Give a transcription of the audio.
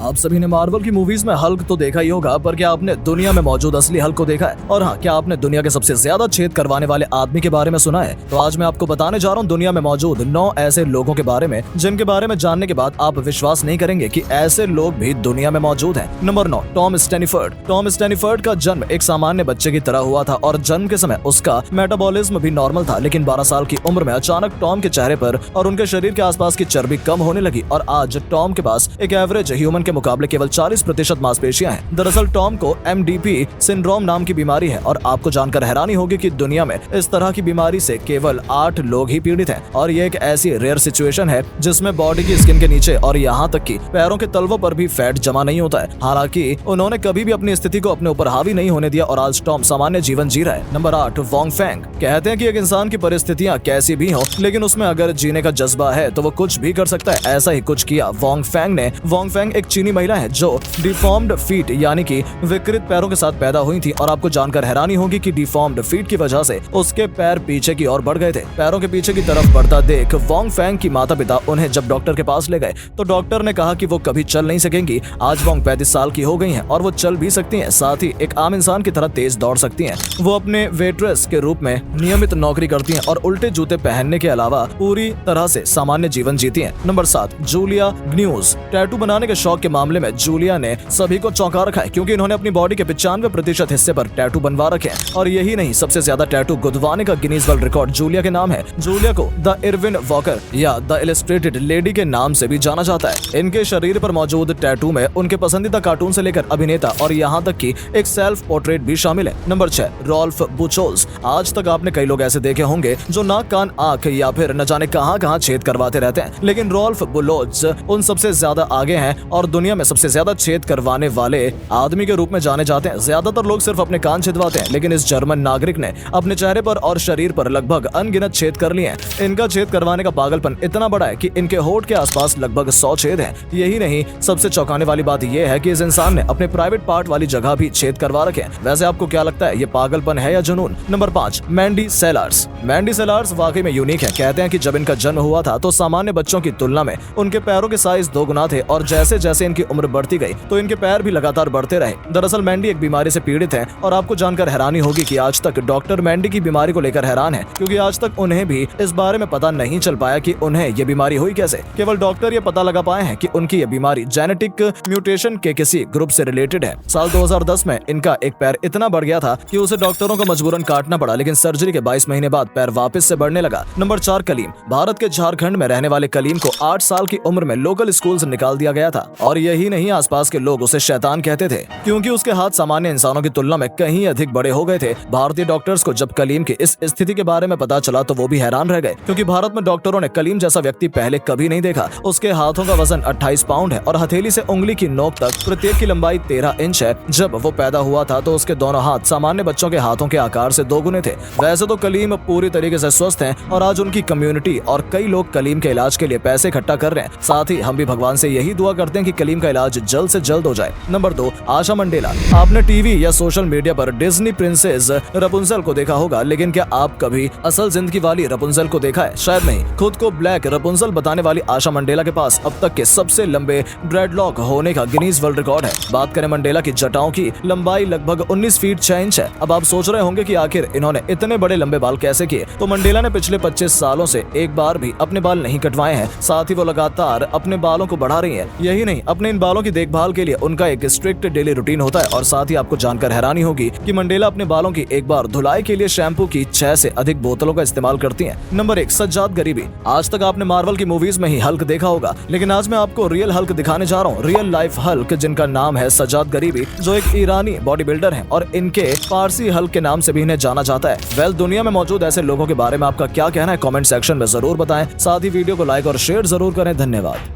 आप सभी ने मार्वल की मूवीज में हल्क तो देखा ही होगा, पर क्या आपने दुनिया में मौजूद असली हल्क को देखा है? और हाँ, क्या आपने दुनिया के सबसे ज्यादा छेद करवाने वाले आदमी के बारे में सुना है? तो आज मैं आपको बताने जा रहा हूँ दुनिया में मौजूद 9 ऐसे लोगों के बारे में जिनके बारे में जानने के बाद आप विश्वास नहीं करेंगे कि ऐसे लोग भी दुनिया में मौजूद हैं। Number 9, Tom Staniford. Tom Staniford का जन्म एक सामान्य बच्चे की तरह हुआ था और जन्म के समय उसका मेटाबॉलिज्म भी नॉर्मल था, लेकिन 12 साल की उम्र में अचानक टॉम के चेहरे पर और उनके शरीर के आसपास की चर्बी कम होने लगी और आज टॉम के पास एक एवरेज ह्यूमन के मुकाबले केवल 40% मांसपेशियां हैं। दरअसल टॉम को MDP सिंड्रोम नाम की बीमारी है और आपको जानकर हैरानी होगी कि दुनिया में इस तरह की बीमारी से केवल 8 लोग ही पीड़ित हैं और ये एक ऐसी रेयर सिचुएशन है जिसमें बॉडी की स्किन के नीचे और यहाँ तक कि पैरों के तलवों पर भी फैट जमा नहीं होता है। हालांकि उन्होंने कभी भी अपनी स्थिति को अपने ऊपर हावी नहीं होने दिया और आज टॉम सामान्य जीवन जी रहा है। Number 8, Wong Feng. कहते हैं कि एक इंसान की परिस्थितियां कैसी भी हो, लेकिन उसमें अगर जीने का जज्बा है तो वो कुछ भी कर सकता है। ऐसा ही कुछ किया वोंग फेंग ने। वोंग फेंग एक चीनी महिला है जो डिफॉर्म्ड फीट यानी कि विकृत पैरों के साथ पैदा हुई थी और आपको जानकर हैरानी होगी कि डिफॉर्म्ड फीट की वजह से उसके पैर पीछे की ओर बढ़ गए थे। पैरों के पीछे की तरफ बढ़ता देख वोंग फेंग की माता पिता उन्हें जब डॉक्टर के पास ले गए तो डॉक्टर ने कहा कि वो कभी चल नहीं सकेंगी। आज वोंग 35 साल की हो गई हैं और वो चल भी सकती हैं, साथ ही एक आम इंसान की तरह तेज दौड़ सकती हैं। वो अपने वेट्रेस के रूप में नियमित नौकरी करती हैं और उल्टे जूते पहनने के अलावा पूरी तरह से सामान्य जीवन जीती हैं। Number 7, Julia ग्न्यूज। टैटू बनाने के शौक के मामले में जूलिया ने सभी को चौंका रखा है क्योंकि इन्होंने अपनी बॉडी के 95% हिस्से पर टैटू बनवा रखे हैं और यही नहीं, सबसे ज्यादा टैटू गुदवाने का गिनीज वर्ल्ड रिकॉर्ड जूलिया के नाम है। जूलिया को द इरविन वॉकर या द इलस्ट्रेटेड लेडी के नाम से भी जाना जाता है। इनके शरीर पर मौजूद टैटू में उनके पसंदीदा कार्टून से लेकर अभिनेता और यहाँ तक कि एक सेल्फ पोर्ट्रेट भी शामिल है। Number 6, Rolf Buchholz. आज तक आपने कई लोग ऐसे देखे होंगे जो नाक कान आंख या फिर न जाने कहां छेद करवाते रहते हैं, लेकिन रॉल्फ बुचोल्स उन सबसे ज्यादा आगे हैं और दुनिया में सबसे ज्यादा छेद करवाने वाले आदमी के रूप में जाने जाते हैं। ज्यादातर लोग सिर्फ अपने कान छिदवाते हैं, लेकिन इस जर्मन नागरिक ने अपने चेहरे पर और शरीर पर लगभग अनगिनत छेद कर लिए हैं। इनका छेद करवाने का पागलपन इतना बड़ा है कि इनके होंठ के आसपास लगभग 100 छेद हैं। यही नहीं, सबसे चौंकाने वाली बात यह है कि इस इंसान ने अपने प्राइवेट पार्ट वाली जगह भी छेद करवा रखे हैं। वैसे आपको क्या लगता है, ये पागलपन है या जुनून? नंबर 5, मैंडी सेलार्स। मैंडी सेलार्स वाकई में यूनिक है। कहते हैं कि जब इनका जन्म हुआ था तो सामान्य बच्चों की तुलना में उनके पैरों के साइज 2 गुना थे और जैसे जैसे इनकी उम्र बढ़ती गई तो इनके पैर भी लगातार बढ़ते रहे। दरअसल मैंडी एक बीमारी से पीड़ित है और आपको जानकर हैरानी होगी कि आज तक डॉक्टर मैंडी की बीमारी को लेकर हैरान है क्योंकि आज तक उन्हें भी इस बारे में पता नहीं चल पाया कि उन्हें ये बीमारी हुई कैसे। केवल डॉक्टर ये पता लगा पाए हैं कि उनकी ये बीमारी जेनेटिक म्यूटेशन के किसी ग्रुप से रिलेटेड है। साल 2010 में इनका एक पैर इतना बढ़ गया था कि उसे डॉक्टरों को मजबूरन काटना पड़ा, लेकिन सर्जरी के 22 महीने बाद पैर वापस से बढ़ने लगा। नंबर 4, कलीम। भारत के झारखंड में रहने वाले कलीम को 8 साल की उम्र में लोकल स्कूल से निकाल दिया गया था और यही नहीं, आसपास के लोग उसे शैतान कहते थे क्योंकि उसके हाथ सामान्य इंसानों की तुलना में कहीं अधिक बड़े हो गए थे। भारतीय डॉक्टर्स को जब कलीम की इस स्थिति के बारे में पता चला तो वो भी हैरान रह गए क्योंकि भारत में डॉक्टरों ने कलीम जैसा व्यक्ति पहले कभी नहीं देखा। उसके हाथों का वजन 28 पाउंड है और हथेली से उंगली की नोक तक प्रत्येक की लंबाई 13 इंच है। जब वो पैदा हुआ था तो उसके दोनों हाथ सामान्य बच्चों के हाथों के आकार से 2 गुने थे। वैसे तो कलीम पूरी तरीके से स्वस्थ हैं और आज उनकी कम्युनिटी और कई लोग कलीम के इलाज के लिए पैसे इकट्ठा कर रहे हैं। साथ ही हम भी भगवान से यही दुआ करते हैं कि कलीम का इलाज जल्द से जल्द हो जाए। नंबर 2, आशा मंडेला। आपने टीवी या सोशल मीडिया पर डिज्नी प्रिंसेस रपुंजल को देखा होगा, लेकिन क्या आप कभी असल जिंदगी वाली रपुंजल को देखा है? शायद नहीं। खुद को ब्लैक रपुंजल बताने वाली आशा मंडेला के पास अब तक के सबसे लंबे ड्रेडलॉक होने का गिनीज वर्ल्ड रिकॉर्ड है। बात करें मंडेला की जटाओं की लंबाई लगभग 19 फीट 6 इंच है। अब आप सोच रहे होंगे कि आखिर इन्होंने इतने बड़े लंबे बाल कैसे किए? तो मंडेला ने पिछले 25 सालों से एक बार भी अपने बाल नहीं कटवाए हैं। साथ ही वो लगातार अपने बालों को बढ़ा रही है। यही नहीं, अपने इन बालों की देखभाल के लिए उनका एक स्ट्रिक्ट डेली रूटीन होता है और साथ ही आपको जानकर हैरानी होगी कि मंडेला अपने बालों की एक बार धुलाई के लिए शैम्पू की 6 से अधिक बोतलों का इस्तेमाल करती हैं। नंबर 1, सज्जाद गरीबी। आज तक आपने मार्वल की मूवीज में ही हल्क देखा होगा, लेकिन आज मैं आपको रियल हल्क दिखाने जा रहा हूँ। रियल लाइफ हल्क, जिनका नाम है सज्जाद गरीबी, जो एक ईरानी बॉडी बिल्डर है और इनके पारसी हल्क के नाम से भी इन्हें जाना जाता है। दुनिया में मौजूद ऐसे लोगों के बारे में आपका क्या कहना है? कॉमेंट सेक्शन में जरूर बताएं। साथ ही वीडियो को लाइक और शेयर जरूर करें। धन्यवाद।